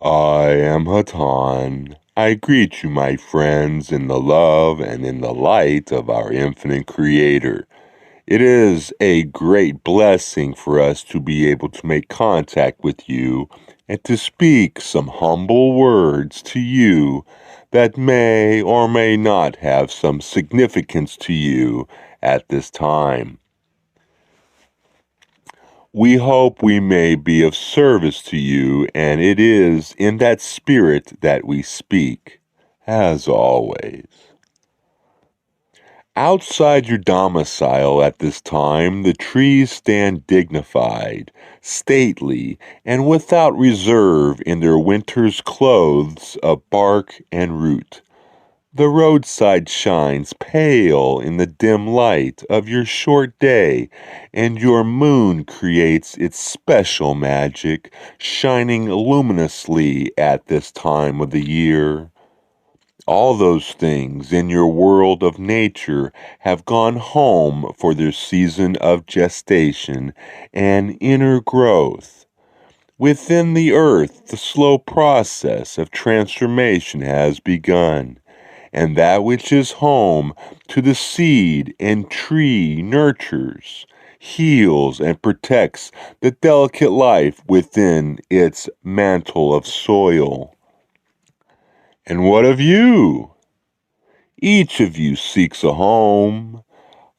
I am Hatonn. I greet you, my friends, in the love and in the light of our infinite Creator. It is a great blessing for us to be able to make contact with you and to speak some humble words to you that may or may not have some significance to you at this time. We hope we may be of service to you, and it is in that spirit that we speak, as always. Outside your domicile at this time, the trees stand dignified, stately, and without reserve in their winter's clothes of bark and root. The roadside shines pale in the dim light of your short day, and your moon creates its special magic, shining luminously at this time of the year. All those things in your world of nature have gone home for their season of gestation and inner growth. Within the earth, the slow process of transformation has begun, and that which is home to the seed and tree nurtures, heals, and protects the delicate life within its mantle of soil. And what of you? Each of you seeks a home.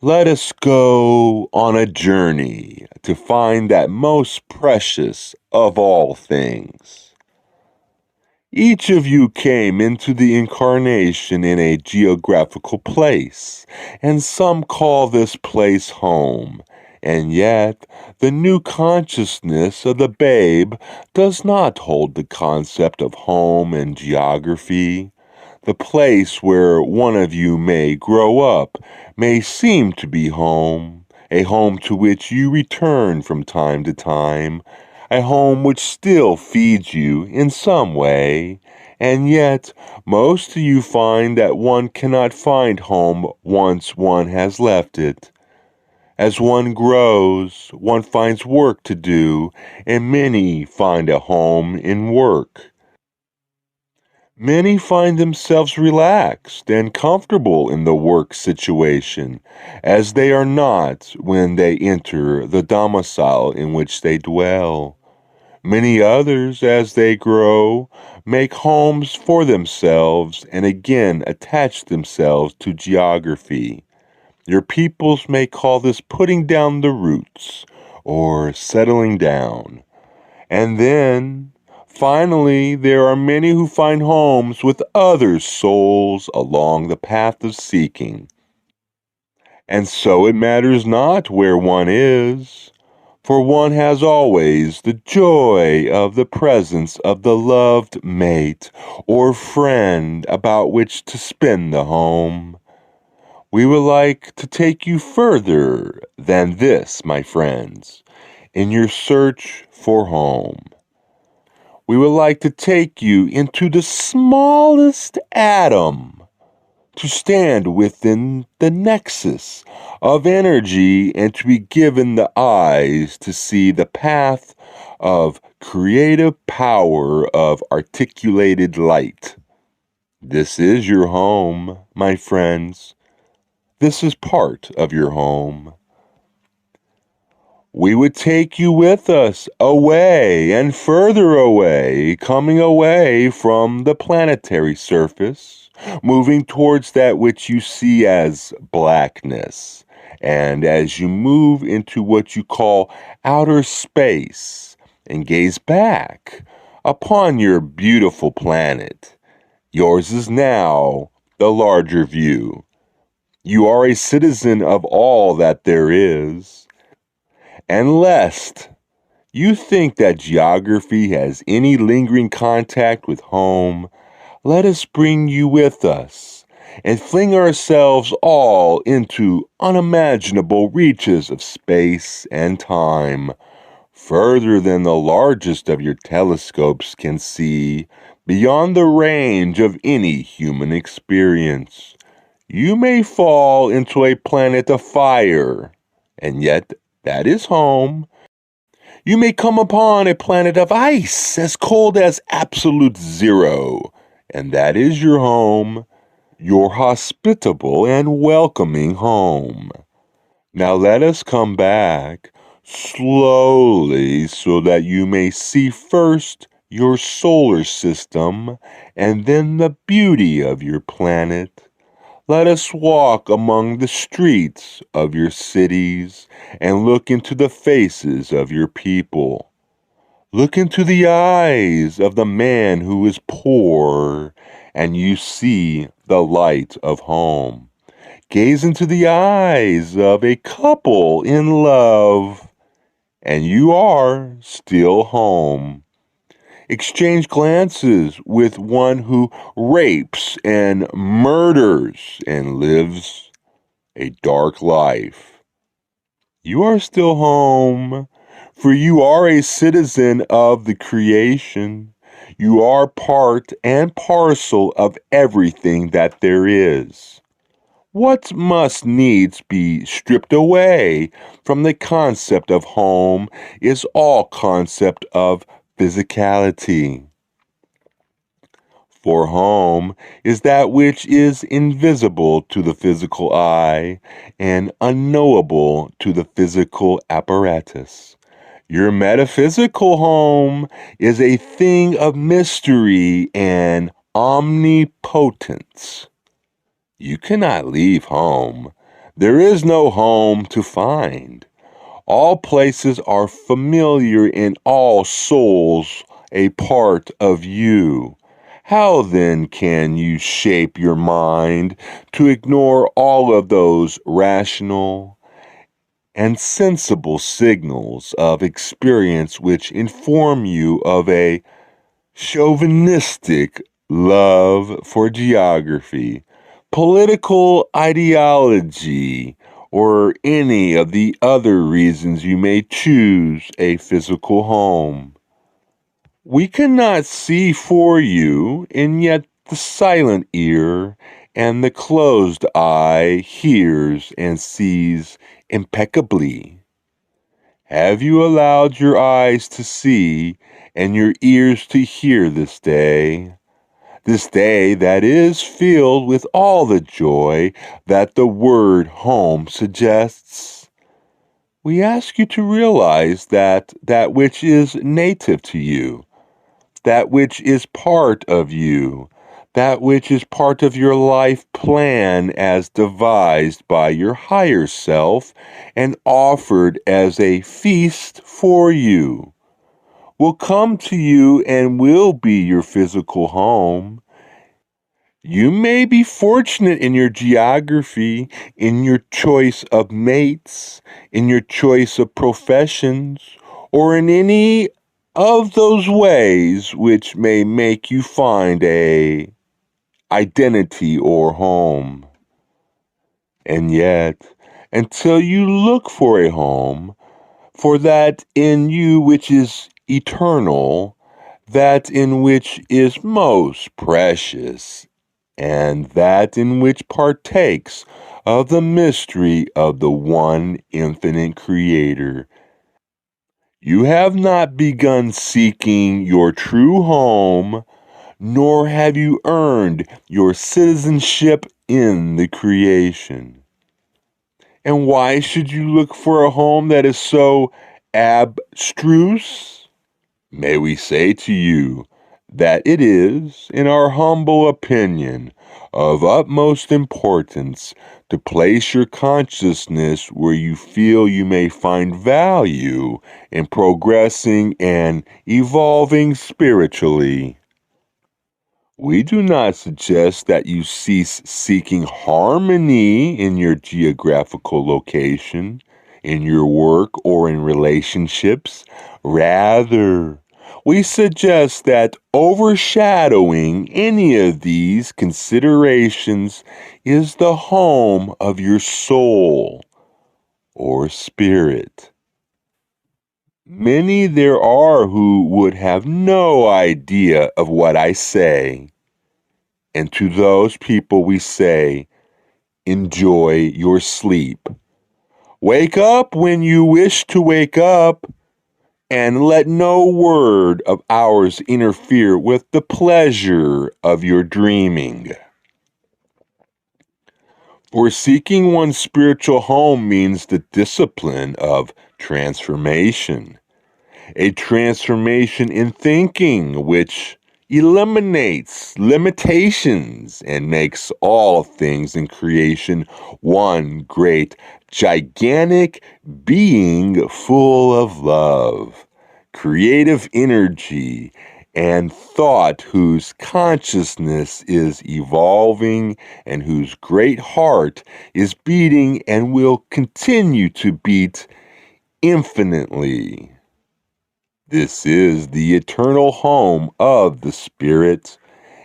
Let us go on a journey to find that most precious of all things. Each of you came into the incarnation in a geographical place, and some call this place home. And yet, the new consciousness of the babe does not hold the concept of home and geography. The place where one of you may grow up may seem to be home, a home to which you return from time to time, a home which still feeds you in some way, and yet most of you find that one cannot find home once one has left it. As one grows, one finds work to do, and many find a home in work. Many find themselves relaxed and comfortable in the work situation, as they are not when they enter the domicile in which they dwell. Many others, as they grow, make homes for themselves and again attach themselves to geography. Your peoples may call this putting down the roots or settling down. And then, finally, there are many who find homes with other souls along the path of seeking. And so it matters not where one is, for one has always the joy of the presence of the loved mate or friend about which to spend the home. We would like to take you further than this, my friends, in your search for home. We would like to take you into the smallest atom to stand within the nexus of energy and to be given the eyes to see the path of creative power of articulated light. This is your home, my friends. This is part of your home. We would take you with us away and further away, coming away from the planetary surface, moving towards that which you see as blackness. And as you move into what you call outer space and gaze back upon your beautiful planet, yours is now the larger view. You are a citizen of all that there is. And lest you think that geography has any lingering contact with home, let us bring you with us and fling ourselves all into unimaginable reaches of space and time, further than the largest of your telescopes can see, beyond the range of any human experience. You may fall into a planet of fire, and yet that is home. You may come upon a planet of ice as cold as absolute zero, and that is your home, your hospitable and welcoming home. Now let us come back slowly so that you may see first your solar system and then the beauty of your planet. Let us walk among the streets of your cities and look into the faces of your people. Look into the eyes of the man who is poor, and you see the light of home. Gaze into the eyes of a couple in love, and you are still home. Exchange glances with one who rapes and murders and lives a dark life. You are still home, for you are a citizen of the creation. You are part and parcel of everything that there is. What must needs be stripped away from the concept of home is all concept of physicality. For home is that which is invisible to the physical eye and unknowable to the physical apparatus. Your metaphysical home is a thing of mystery and omnipotence. You cannot leave home. There is no home to find. All places are familiar in all souls, a part of you. How then can you shape your mind to ignore all of those rational and sensible signals of experience which inform you of a chauvinistic love for geography, political ideology, or any of the other reasons you may choose a physical home? We cannot see for you, and yet the silent ear and the closed eye hears and sees impeccably. Have you allowed your eyes to see and your ears to hear this day? This day that is filled with all the joy that the word home suggests. We ask you to realize that which is native to you, that which is part of you, that which is part of your life plan as devised by your higher self and offered as a feast for you, will come to you and will be your physical home. You may be fortunate in your geography, in your choice of mates, in your choice of professions, or in any of those ways which may make you find a identity or home. And yet, until you look for a home, for that in you which is eternal, that in which is most precious, and that in which partakes of the mystery of the one infinite Creator, you have not begun seeking your true home, nor have you earned your citizenship in the creation. And why should you look for a home that is so abstruse? May we say to you that it is, in our humble opinion, of utmost importance to place your consciousness where you feel you may find value in progressing and evolving spiritually. We do not suggest that you cease seeking harmony in your geographical location, in your work, or in relationships. Rather, we suggest that overshadowing any of these considerations is the home of your soul or spirit. Many there are who would have no idea of what I say. And to those people we say, enjoy your sleep. Wake up when you wish to wake up. and let no word of ours interfere with the pleasure of your dreaming. For seeking one's spiritual home means the discipline of transformation, a transformation in thinking which eliminates limitations and makes all things in creation one great, gigantic being full of love, creative energy, and thought, whose consciousness is evolving and whose great heart is beating and will continue to beat infinitely. This is the eternal home of the Spirit,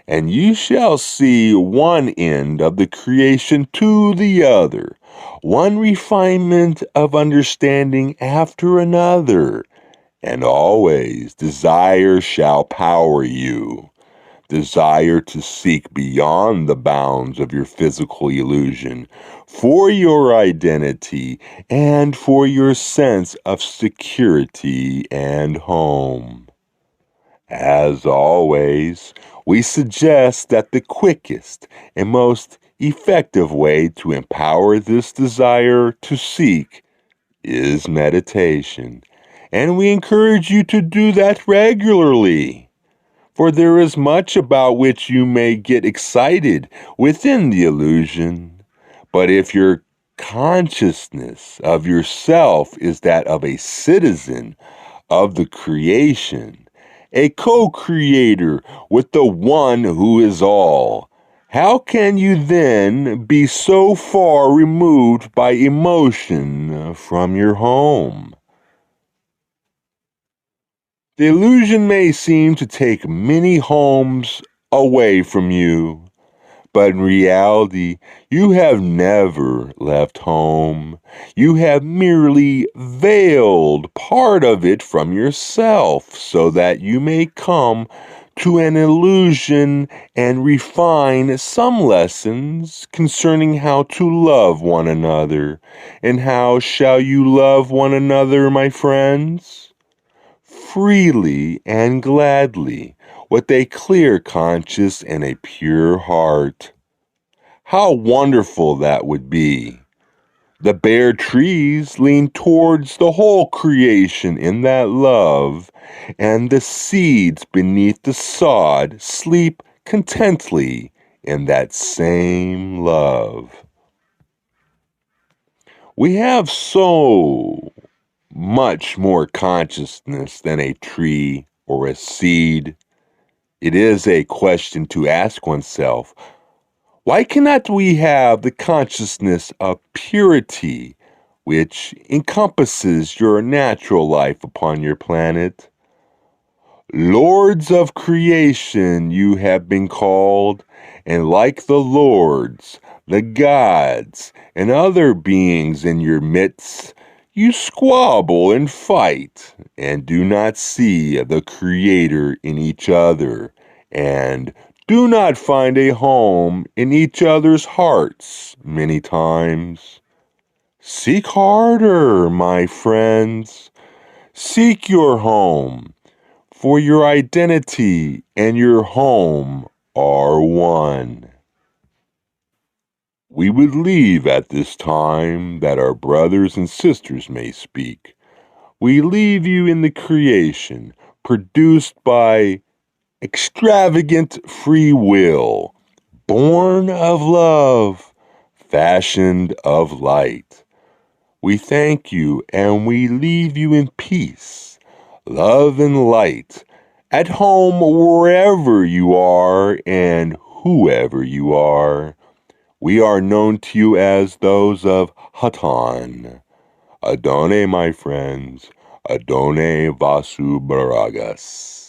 and you shall see one end of the creation to the other, one refinement of understanding after another, and always desire shall power you. Desire to seek beyond the bounds of your physical illusion for your identity and for your sense of security and home. As always, we suggest that the quickest and most effective way to empower this desire to seek is meditation, and we encourage you to do that regularly. For there is much about which you may get excited within the illusion, but if your consciousness of yourself is that of a citizen of the creation, a co-creator with the one who is all, how can you then be so far removed by emotion from your home? The illusion may seem to take many homes away from you, but in reality, you have never left home. You have merely veiled part of it from yourself so that you may come to an illusion and refine some lessons concerning how to love one another. And how shall you love one another, my friends? Freely and gladly, with a clear conscience and a pure heart. How wonderful that would be! The bare trees lean towards the whole creation in that love, and the seeds beneath the sod sleep contently in that same love. We have so much more consciousness than a tree or a seed. It is a question to ask oneself, why cannot we have the consciousness of purity which encompasses your natural life upon your planet? Lords of creation you have been called, and like the lords, the gods, and other beings in your midst, you squabble and fight, and do not see the Creator in each other, and do not find a home in each other's hearts many times. Seek harder, my friends. Seek your home, for your identity and your home are one. We would leave at this time that our brothers and sisters may speak. We leave you in the creation produced by extravagant free will, born of love, fashioned of light. We thank you and we leave you in peace, love, and light, at home wherever you are and whoever you are. We are known to you as those of Hatonn. Adone, my friends, Adone Vasu Baragas.